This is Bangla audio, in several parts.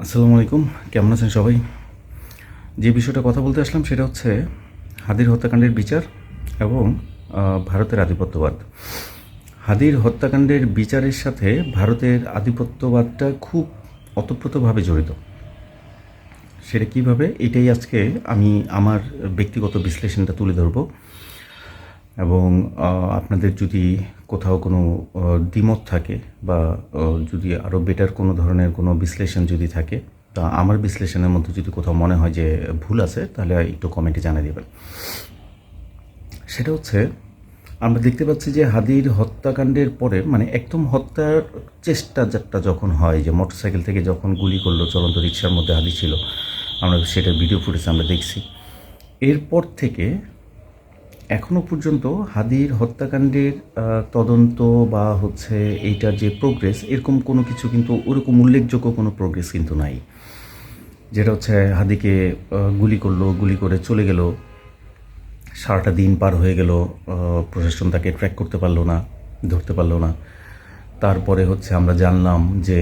আসসালামু আলাইকুম। কেমন আছেন সবাই? যে বিষয়টা কথা বলতে আসলাম সেটা হচ্ছে হাদির হত্যাকাণ্ডের বিচার এবং ভারতের আধিপত্যবাদ। হাদির হত্যাকাণ্ডের বিচারের সাথে ভারতের আধিপত্যবাদটা খুব ওতপ্রোতভাবে জড়িত। সেটা কীভাবে, এটাই আজকে আমি আমার ব্যক্তিগত বিশ্লেষণটা তুলে ধরব। এবং আপনাদের যদি কোথাও কোনো দ্বিমত থাকে বা যদি আরও বেটার কোনো ধরনের কোনো বিশ্লেষণ যদি থাকে, তা আমার বিশ্লেষণের মধ্যে যদি কোথাও মনে হয় যে ভুল আছে, তাহলে একটু কমেন্টে জানিয়ে দেবেন। সেটা হচ্ছে, আমরা দেখতে পাচ্ছি যে হাদির হত্যাকাণ্ডের পরে, মানে একদম হত্যার চেষ্টা যখন হয়, যে মোটরসাইকেল থেকে যখন গুলি করলো, চলন্ত রিক্সার মধ্যে হাদি ছিল, আমরা সেটার ভিডিও ফুটেজ আমরা দেখছি। এরপর থেকে এখনও পর্যন্ত হাদির হত্যাকাণ্ডের তদন্ত বা হচ্ছে এইটার যে প্রোগ্রেস, এরকম কোনো কিছু কিন্তু ওরকম উল্লেখযোগ্য কোনো প্রোগ্রেস কিন্তু নাই। যেটা হচ্ছে হাদিকে গুলি করলো, গুলি করে চলে গেল, সারাটা দিন পার হয়ে গেল, প্রশাসন তাকে ট্র্যাক করতে পারলো না, ধরতে পারলো না। তারপরে হচ্ছে আমরা জানলাম যে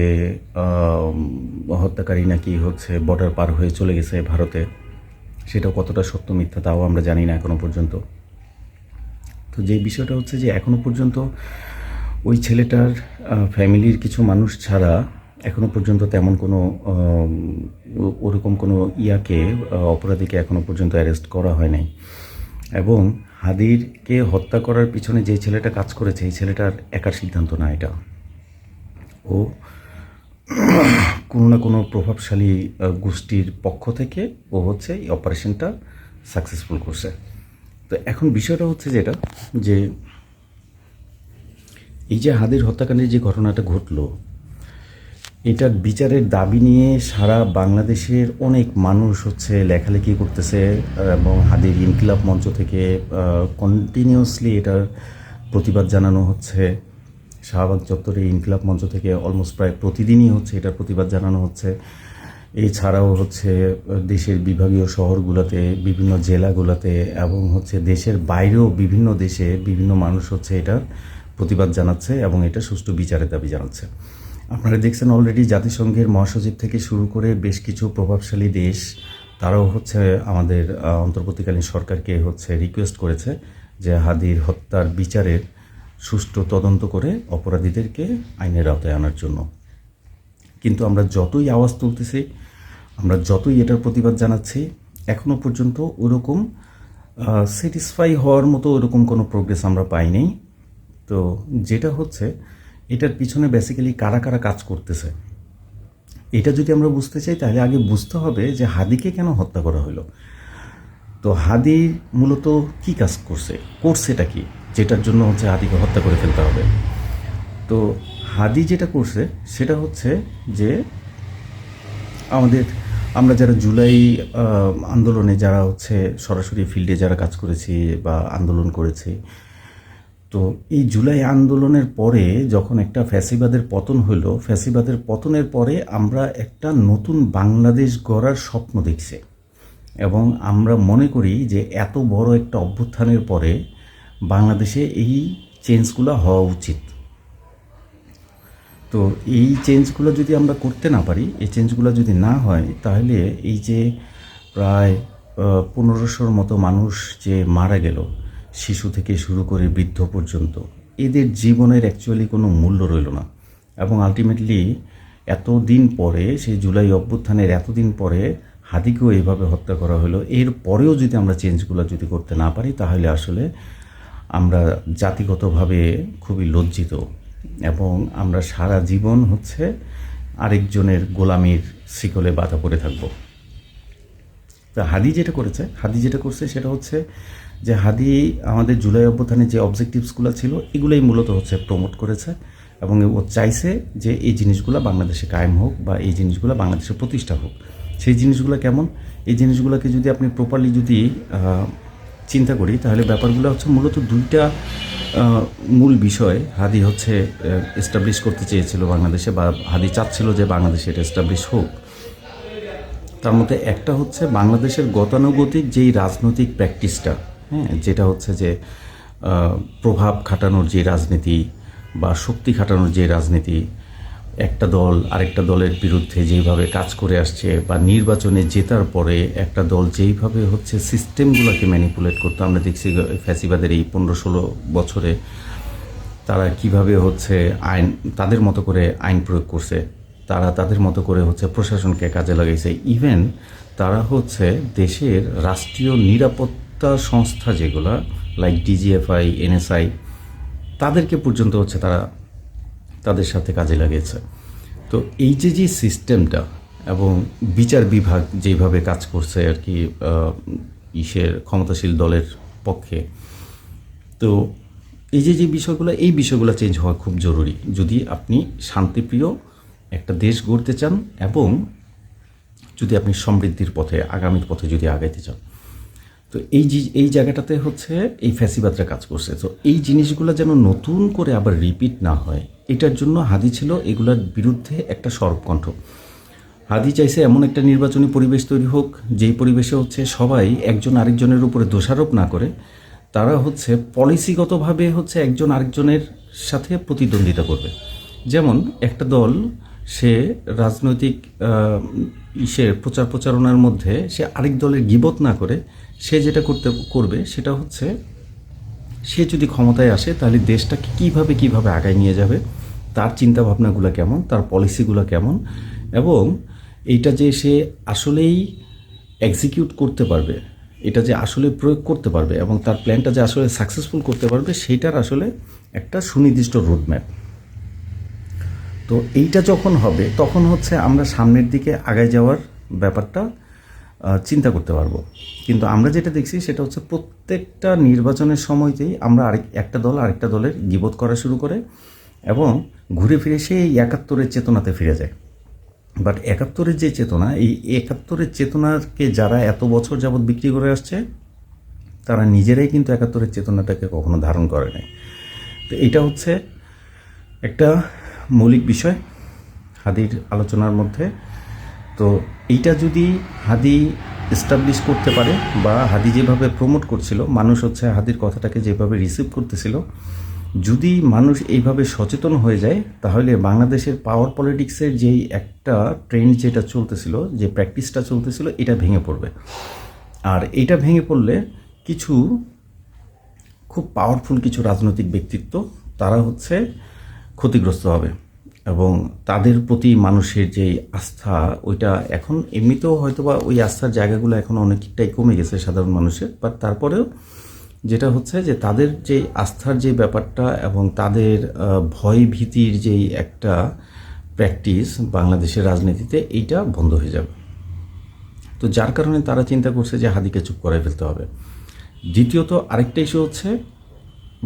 হত্যাকারী নাকি হচ্ছে বর্ডার পার হয়ে চলে গেছে ভারতে। সেটা কতটা সত্য মিথ্যা তাও আমরা জানি না এখনও পর্যন্ত। তো যে বিষয়টা হচ্ছে যে এখনও পর্যন্ত ওই ছেলেটার ফ্যামিলির কিছু মানুষ ছাড়া এখনও পর্যন্ত তেমন কোনো ওরকম কোনো অপরাধীকে এখনও পর্যন্ত অ্যারেস্ট করা হয় নাই। এবং হাদিরকে হত্যা করার পিছনে যে ছেলেটা কাজ করেছে, এই ছেলেটার একার সিদ্ধান্ত না এটা। ও কোনো না কোনো প্রভাবশালী গোষ্ঠীর পক্ষ থেকে ও হচ্ছে এই অপারেশনটা সাকসেসফুল করছে। তো এখন বিষয়টা হচ্ছে যেটা, যে এই যে হাদির হত্যাকাণ্ডের যে ঘটনাটা ঘটলো, এটার বিচারের দাবি নিয়ে সারা বাংলাদেশের অনেক মানুষ হচ্ছে লেখালেখি করতেছে এবং হাদির ইনকিলাব মঞ্চ থেকে কন্টিনিউয়াসলি এটার প্রতিবাদ জানানো হচ্ছে। শাহবাগ চত্বরে ইনকিলাব মঞ্চ থেকে অলমোস্ট প্রায় প্রতিদিনই হচ্ছে এটার প্রতিবাদ জানানো হচ্ছে। এছাড়াও হচ্ছে দেশের বিভাগীয় শহরগুলোতে, বিভিন্ন জেলাগুলোতে এবং হচ্ছে দেশের বাইরেও বিভিন্ন দেশে বিভিন্ন মানুষ হচ্ছে এটার প্রতিবাদ জানাচ্ছে এবং এটা সুষ্ঠু বিচারের দাবি জানাচ্ছে। আপনারা দেখছেন অলরেডি জাতিসংঘের মহাসচিব থেকে শুরু করে বেশ কিছু প্রভাবশালী দেশ, তারাও হচ্ছে আমাদের অন্তর্বর্তীকালীন সরকারকে হচ্ছে রিকোয়েস্ট করেছে যে হাদির হত্যার বিচারের সুষ্ঠু তদন্ত করে অপরাধীদেরকে আইনের আওতায় আনার জন্য। কিন্তু আমরা যতই আওয়াজ তুলতেছি, আমরা যতই এটার প্রতিবাদ জানাচ্ছি, এখনও পর্যন্ত ওরকম স্যাটিসফাই হওয়ার মতো ওরকম কোনো প্রোগ্রেস আমরা পাইনি। তো যেটা হচ্ছে, এটার পিছনে বেসিক্যালি কারা কারা কাজ করতেছে, এটা যদি আমরা বুঝতে চাই তাহলে আগে বুঝতে হবে যে হাদিকে কেন হত্যা করা হলো। তো হাদি মূলত কি কাজ করছেটা কি, যেটার জন্য হচ্ছে হাদিকে হত্যা করে ফেলতে হবে। তো হাদি যেটা করছে সেটা হচ্ছে যে আমরা যারা জুলাই আন্দোলনে যারা হচ্ছে সরাসরি ফিল্ডে যারা কাজ করেছি বা আন্দোলন করেছি, তো এই জুলাই আন্দোলনের পরে যখন একটা ফ্যাসিবাদের পতন হলো, ফ্যাসিবাদের পতনের পরে আমরা একটা নতুন বাংলাদেশ গড়ার স্বপ্ন দেখছি এবং আমরা মনে করি যে এত বড় একটা অভ্যুত্থানের পরে বাংলাদেশে এই চেঞ্জগুলো হওয়া উচিত। তো এই চেঞ্জগুলো যদি আমরা করতে না পারি, এই চেঞ্জগুলো যদি না হয়, তাহলে এই যে প্রায় 1500-র মতো মানুষ যে মারা গেল, শিশু থেকে শুরু করে বৃদ্ধ পর্যন্ত, এদের জীবনের অ্যাকচুয়ালি কোনো মূল্য রইল না। এবং আলটিমেটলি এতদিন পরে, সেই জুলাই অভ্যুত্থানের এতদিন পরে হাদিকেও এইভাবে হত্যা করা হলো। এর পরেও যদি আমরা চেঞ্জগুলো যদি করতে না পারি, তাহলে আসলে আমরা জাতিগতভাবে খুবই লজ্জিত এবং আমরা সারা জীবন হচ্ছে আরেকজনের গোলামির শিকলে বাধা পড়ে থাকব। তা হাদি যেটা করছে সেটা হচ্ছে যে হাদি আমাদের জুলাই অভ্যুত্থানের যে অবজেক্টিভসগুলো ছিল, এগুলোই মূলত হচ্ছে প্রমোট করেছে এবং ও চাইছে যে এই জিনিসগুলো বাংলাদেশে কায়েম হোক বা এই জিনিসগুলো বাংলাদেশে প্রতিষ্ঠা হোক। সেই জিনিসগুলো কেমন, এই জিনিসগুলোকে যদি আপনি প্রপারলি যদি চিন্তা করি, তাহলে ব্যাপারগুলো হচ্ছে মূলত দুইটা মূল বিষয় হাদি হচ্ছে এস্টাবলিশ করতে চেয়েছিল বাংলাদেশে, বা হাদি চাচ্ছিল যে বাংলাদেশে এটা এস্টাবলিশ হোক। তার মধ্যে একটা হচ্ছে বাংলাদেশের গতানুগতিক যেই রাজনৈতিক প্র্যাকটিসটা, যেটা হচ্ছে যে প্রভাব খাটানোর যে রাজনীতি বা শক্তি খাটানোর যে রাজনীতি একটা দল আরেকটা দলের বিরুদ্ধে যেইভাবে কাজ করে আসছে, বা নির্বাচনে জেতার পরে একটা দল যেইভাবে হচ্ছে সিস্টেমগুলোকে ম্যানিপুলেট করতো, আমরা দেখছি ফ্যাসিবাদের এই 15-16 বছরে তারা কিভাবে হচ্ছে আইন তাদের মতো করে আইন প্রয়োগ করছে, তারা তাদের মতো করে হচ্ছে প্রশাসনকে কাজে লাগাইছে। ইভেন তারা হচ্ছে দেশের রাষ্ট্রীয় নিরাপত্তা সংস্থা যেগুলো লাইক ডিজিএফআই, এনএসআই, তাদেরকে পর্যন্ত হচ্ছে তারা তাদের সাথে কাজে লাগিয়েছে। তো এই যে সিস্টেমটা এবং বিচার বিভাগ যেভাবে কাজ করছে আর কি ক্ষমতাশীল দলের পক্ষে, তো এই বিষয়গুলো, এই বিষয়গুলো চেঞ্জ হওয়া খুব জরুরি যদি আপনি শান্তিপ্রিয় একটা দেশ গড়তে চান এবং যদি আপনি সমৃদ্ধির পথে, আগামীর পথে যদি আগাইতে চান। তো এই জায়গাটাতে হচ্ছে এই ফ্যাসিবাদরা কাজ করছে। তো এই জিনিসগুলো যেন নতুন করে আবার রিপিট না হয়, এটার জন্য হাদি ছিল এগুলোর বিরুদ্ধে একটা সরব কণ্ঠ। হাদি চাইছে এমন একটা নির্বাচনী পরিবেশ তৈরি হোক, যেই পরিবেশে হচ্ছে সবাই একজন আরেকজনের উপরে দোষারোপ না করে, তারা হচ্ছে পলিসিগতভাবে হচ্ছে একজন আরেকজনের সাথে প্রতিদ্বন্দ্বিতা করবে। যেমন একটা দল সে রাজনৈতিক প্রচার প্রচারণার মধ্যে সে আরেক দলের গীবত না করে সে যেটা করবে সেটা হচ্ছে, সে যদি ক্ষমতায় আসে তাহলে দেশটাকে কিভাবে আগায় নিয়ে যাবে, তার চিন্তাভাবনাগুলো কেমন, তার পলিসিগুলো কেমন, এবং এইটা যে সে আসলেই এক্সিকিউট করতে পারবে, এটা যে আসলে প্রয়োগ করতে পারবে এবং তার প্ল্যানটা যে আসলে সাকসেসফুল করতে পারবে, সেইটার আসলে একটা সুনির্দিষ্ট রোডম্যাপ। তো এইটা যখন হবে তখন হচ্ছে আমরা সামনের দিকে আগায় যাওয়ার ব্যাপারটা চিন্তা করতে পারবো। কিন্তু আমরা যেটা দেখছি সেটা হচ্ছে প্রত্যেকটা নির্বাচনের সময়তেই আমরা একটা দল আরেকটা দলের গীবত করা শুরু করে এবং ঘুরে ফিরে সেই 71-এর চেতনাতে ফিরে যায়। বাট 71-এর যে চেতনা, এই 71-এর চেতনাকে যারা এত বছর যাবৎ বিক্রি করে আসছে, তারা নিজেরাই কিন্তু 71-এর চেতনাটাকে কখনো ধারণ করে নাই। তো এটা হচ্ছে একটা মৌলিক বিষয় হাদির আলোচনার মধ্যে। তো এইটা যদি হাদি এস্টাবলিশ করতে পারে, বা হাদি যেভাবে প্রমোট করছিল, মানুষ হচ্ছে হাদির কথাটাকে যেভাবে রিসিভ করতেছিল, যদি মানুষ এইভাবে সচেতন হয়ে যায়, তাহলে বাংলাদেশের পাওয়ার পলিটিক্সের যেই একটা ট্রেন্ড যেটা চলতেছিল, যে প্র্যাকটিসটা চলতেছিল, এটা ভেঙে পড়বে। আর এটা ভেঙে পড়লে কিছু খুব পাওয়ারফুল কিছু রাজনৈতিক ব্যক্তিত্ব তারা হচ্ছে ক্ষতিগ্রস্ত হবে এবং তাদের প্রতি মানুষের যে আস্থা, ওইটা এখন এমনিতেও হয়তোবা ওই আস্থার জায়গাগুলো এখন অনেকটাই কমে গেছে সাধারণ মানুষের, বাট তারপরেও যেটা হচ্ছে যে তাদের যে আস্থার যে ব্যাপারটা এবং তাদের ভয় ভীতির যেই একটা প্র্যাকটিস বাংলাদেশের রাজনীতিতে, এইটা বন্ধ হয়ে যাবে। তো যার কারণে তারা চিন্তা করছে যে হাদিকে চুপ করাই ফেলতে হবে। দ্বিতীয়ত আরেকটা ইস্যু হচ্ছে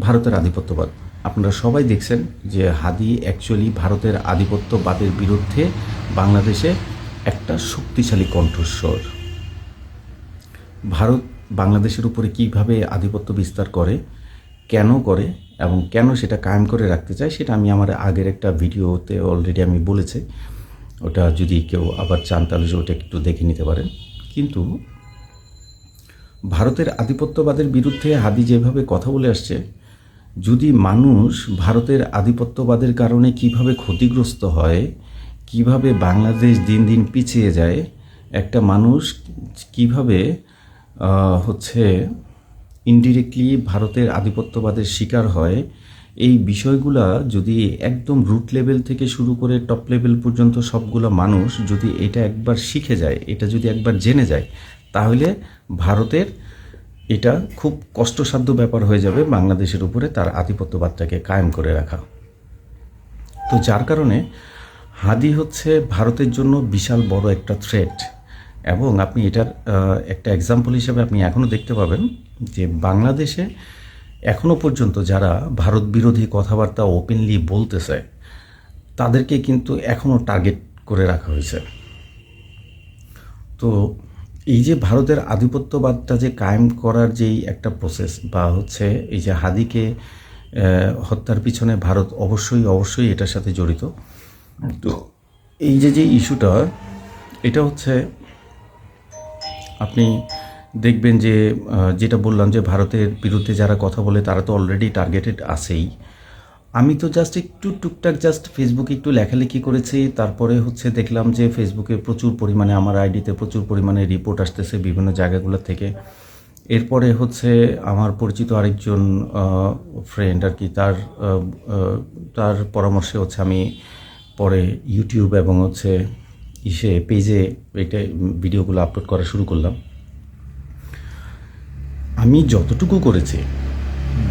ভারতের আধিপত্যবাদ। আপনারা সবাই দেখছেন যে হাদি অ্যাকচুয়ালি ভারতের আধিপত্যবাদের বিরুদ্ধে বাংলাদেশে একটা শক্তিশালী কণ্ঠস্বর। ভারত বাংলাদেশের উপরে কিভাবে আধিপত্য বিস্তার করে, কেন করে এবং কেন সেটা কায়েম করে রাখতে চায়, সেটা আমি আমার আগের একটা ভিডিওতে অলরেডি আমি বলেছি। ওটা যদি কেউ আবার চান তাহলে ওটা একটু দেখে নিতে পারেন। কিন্তু ভারতের আধিপত্যবাদের বিরুদ্ধে হাদি যেভাবে কথা বলে আসছে, যদি মানুষ ভারতের আধিপত্যবাদের কারণে কিভাবে ক্ষতিগ্রস্ত হয়, কিভাবে বাংলাদেশ দিন দিন পিছিয়ে যায়, একটা মানুষ কিভাবে হচ্ছে ইনডিরেক্টলি ভারতের আধিপত্যবাদের শিকার হয়, এই বিষয়গুলা যদি একদম রুট লেভেল থেকে শুরু করে টপ লেভেল পর্যন্ত সবগুলো মানুষ যদি এটা একবার শিখে যায়, এটা যদি একবার জেনে যায়, তাহলে ভারতের এটা খুব কষ্টসাধ্য ব্যাপার হয়ে যাবে বাংলাদেশের উপরে তার আধিপত্যবাদটাকে কায়েম করে রাখা। তো যার কারণে হাদি হচ্ছে ভারতের জন্য বিশাল বড় একটা থ্রেট। এবং আপনি এটার একটা এক্সাম্পল হিসেবে আপনি এখনও দেখতে পাবেন যে বাংলাদেশে এখনও পর্যন্ত যারা ভারত বিরোধী কথাবার্তা ওপেনলি বলতেছে, তাদেরকে কিন্তু এখনও টার্গেট করে রাখা হয়েছে। তো এই যে ভারতের আধিপত্যবাদটা যে কায়েম করার যেই একটা প্রসেস, বা হচ্ছে এই যে হাদিকে হত্যার পিছনে ভারত অবশ্যই এটার সাথে জড়িত। তো এই যে ইস্যুটা, এটা হচ্ছে আপনি দেখবেন যে যেটা বললাম যে ভারতের বিরুদ্ধে যারা কথা বলে তারা তো অলরেডি টার্গেটেড আছেই। আমি তো জাস্ট একটু টুকটাক জাস্ট ফেসবুকে একটু লেখালেখি করেছি, তারপরে হচ্ছে দেখলাম যে ফেসবুকে প্রচুর পরিমাণে আমার আইডিতে প্রচুর পরিমাণে রিপোর্ট আসতেছে বিভিন্ন জায়গাগুলো থেকে। এরপরে হচ্ছে আমার পরিচিত আরেকজন ফ্রেন্ড আর কি, তার পরামর্শে হচ্ছে আমি পরে ইউটিউব এবং হচ্ছে পেজে এটা ভিডিওগুলো আপলোড করা শুরু করলাম। আমি যতটুকু করেছি,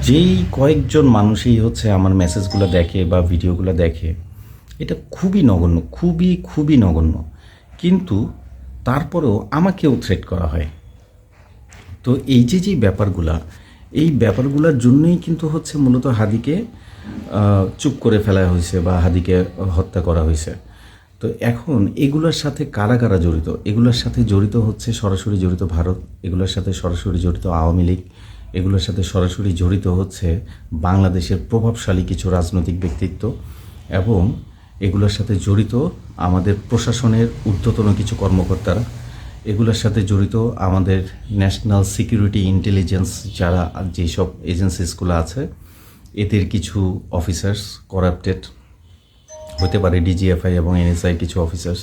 যেই কয়েকজন মানুষই হচ্ছে আমার মেসেজগুলো দেখে বা ভিডিওগুলো দেখে, এটা খুবই নগণ্য, খুবই খুবই নগণ্য, কিন্তু তারপরেও আমাকেও থ্রেট করা হয়। তো এই যে ব্যাপারগুলা, এই ব্যাপারগুলোর জন্যই কিন্তু হচ্ছে মূলত হাদিকে চুপ করে ফেলা হয়েছে বা হাদিকে হত্যা করা হয়েছে। তো এখন এগুলোর সাথে কারা কারা জড়িত? এগুলোর সাথে জড়িত হচ্ছে সরাসরি জড়িত ভারত, এগুলোর সাথে সরাসরি জড়িত আওয়ামী লীগ, এগুলোর সাথে সরাসরি জড়িত হচ্ছে বাংলাদেশের প্রভাবশালী কিছু রাজনৈতিক ব্যক্তিত্ব, এবং এগুলোর সাথে জড়িত আমাদের প্রশাসনের ঊর্ধ্বতন কিছু কর্মকর্তারা, এগুলোর সাথে জড়িত আমাদের ন্যাশনাল সিকিউরিটি ইন্টেলিজেন্স যারা যেসব এজেন্সিসগুলো আছে, এদের কিছু অফিসার্স করাপ্টেড হতে পারে, ডিজিএফআই এবং এনএসআই কিছু অফিসার্স,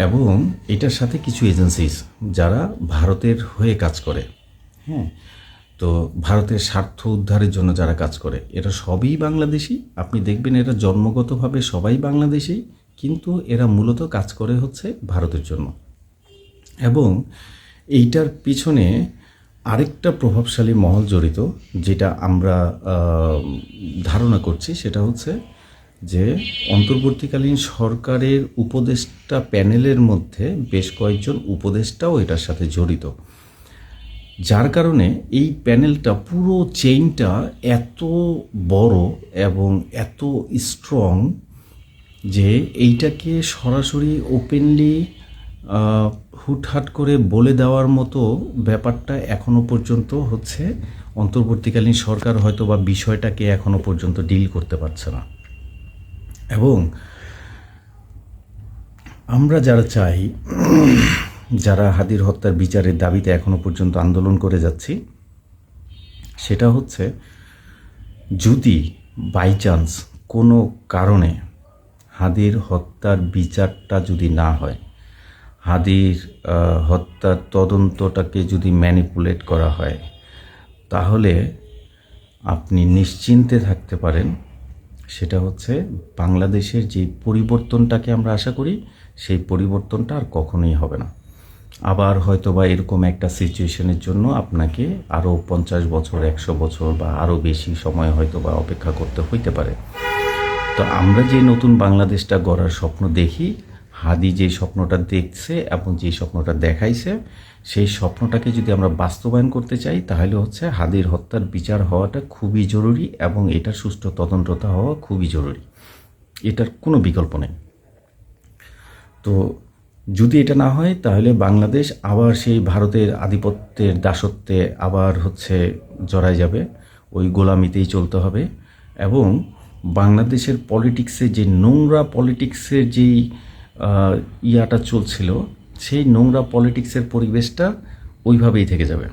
এবং এটার সাথে কিছু এজেন্সিস যারা ভারতের হয়ে কাজ করে। হ্যাঁ, তো ভারতের স্বার্থ উদ্ধারের জন্য যারা কাজ করে, এরা সবই বাংলাদেশি। আপনি দেখবেন এরা জন্মগতভাবে সবাই বাংলাদেশি, কিন্তু এরা মূলত কাজ করে হচ্ছে ভারতের জন্য। এবং এইটার পিছনে আরেকটা প্রভাবশালী মহল জড়িত, যেটা আমরা ধারণা করছি, সেটা হচ্ছে যে অন্তর্বর্তীকালীন সরকারের উপদেষ্টা প্যানেলের মধ্যে বেশ কয়েকজন উপদেষ্টাও এটার সাথে জড়িত, যার কারণে এই প্যানেলটা পুরো চেইনটা এত বড় এবং এত স্ট্রং যে এইটাকে সরাসরি ওপেনলি হুটহাট করে বলে দেওয়ার মতো ব্যাপারটা এখনো পর্যন্ত হচ্ছে অন্তর্বর্তীকালীন সরকার হয়তো বা বিষয়টাকে এখনো পর্যন্ত ডিল করতে পারছে না। এবং আমরা যারা চাই, যারা হাদির হত্যার বিচারের দাবিতে এখনো পর্যন্ত আন্দোলন করে যাচ্ছি, সেটা হচ্ছে যদি বাই চান্স কোনো কারণে হাদির হত্যার বিচারটা যদি না হয়, হাদির হত্যার তদন্তটাকে যদি ম্যানিপুলেট করা হয়, তাহলে আপনি নিশ্চিন্তে থাকতে পারেন, সেটা হচ্ছে বাংলাদেশের যে পরিবর্তনটাকে আমরা আশা করি, সেই পরিবর্তনটা আর কখনোই হবে না। আবার হয়তো বা এরকম একটা সিচুয়েশনের জন্য আপনাকে আরও 50 বছর, 100 বছর বা আরও বেশি সময় হয়তো বা অপেক্ষা করতে হইতে পারে। তো আমরা যে নতুন বাংলাদেশটা গড়ার স্বপ্ন দেখি, হাদি যে স্বপ্নটা দেখছে এবং যে স্বপ্নটা দেখাইছে, সেই স্বপ্নটাকে যদি আমরা বাস্তবায়ন করতে চাই, তাহলে হচ্ছে হাদির হত্যার বিচার হওয়াটা খুবই জরুরি এবং এটার সুষ্ঠু তদন্তটা হওয়া খুবই জরুরি। এটার কোনো বিকল্প নেই। তো যদি এটা না হয়, তাহলে বাংলাদেশ আবার সেই ভারতের আধিপত্যের দাসত্বে আবার হচ্ছে জড়ায় যাবে, ওই গোলামিতেই চলতে হবে। এবং বাংলাদেশের পলিটিক্সে যে নোংরা পলিটিক্সের যেই ইয়াটা চলছিল, সেই নোংরা পলিটিক্সের পরিবেশটা ওইভাবেই থেকে যাবে।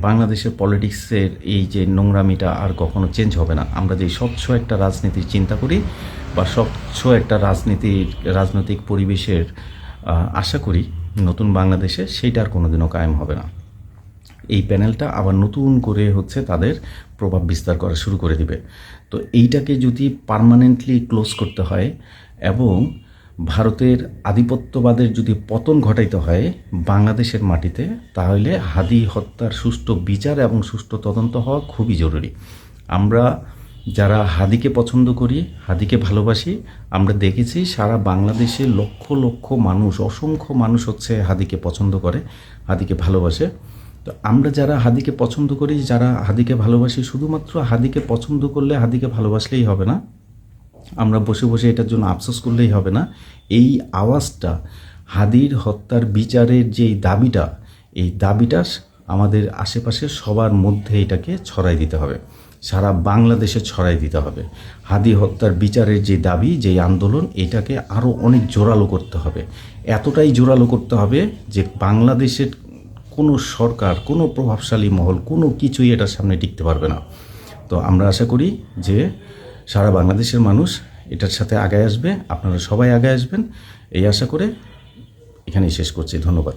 বাংলাদেশের পলিটিক্সের এই যে নোংরামিটা আর কখনো চেঞ্জ হবে না। আমরা যে স্বচ্ছ একটা রাজনীতির চিন্তা করি বা স্বচ্ছ একটা রাজনৈতিক পরিবেশের আশা করি নতুন বাংলাদেশে, সেইটা আর কোনোদিনও কায়েম হবে না। এই প্যানেলটা আবার নতুন করে হচ্ছে তাদের প্রভাব বিস্তার করা শুরু করে দিবে। তো এইটাকে যদি পার্মানেন্টলি ক্লোজ করতে হয় এবং ভারতের আধিপত্যবাদের যদি পতন ঘটাইতে হয় বাংলাদেশের মাটিতে, তাহলে হাদি হত্যার সুষ্ঠু বিচার এবং সুষ্ঠু তদন্ত হওয়া খুবই জরুরি। আমরা যারা হাদিকে পছন্দ করি, হাদিকে ভালোবাসি, আমরা দেখেছি সারা বাংলাদেশে লক্ষ লক্ষ মানুষ, অসংখ্য মানুষ হচ্ছে হাদিকে পছন্দ করে, হাদিকে ভালোবাসে। তো আমরা যারা হাদিকে পছন্দ করি, যারা হাদিকে ভালোবাসি, শুধুমাত্র হাদিকে পছন্দ করলে, হাদিকে ভালোবাসলেই হবে না, আমরা বসে বসে এটার জন্য আফসোস করলেই হবে না। এই আওয়াজটা, হাদির হত্যার বিচারের যেই দাবিটা, এই দাবিটা আমাদের আশেপাশে সবার মধ্যে এটাকে ছড়াই দিতে হবে, সারা বাংলাদেশে ছড়াই দিতে হবে। হাদি হত্যার বিচারের যে দাবি, যেই আন্দোলন, এটাকে আরও অনেক জোরালো করতে হবে। এতটাই জোরালো করতে হবে যে বাংলাদেশের কোনো সরকার, কোনো প্রভাবশালী মহল, কোনো কিছুই এটার সামনে টিকতে পারবে না। তো আমরা আশা করি যে সারা বাংলাদেশের মানুষ এটার সাথে আগায় আসবে, আপনারা সবাই আগায় আসবেন এই আশা করে এখানেই শেষ করছি। ধন্যবাদ।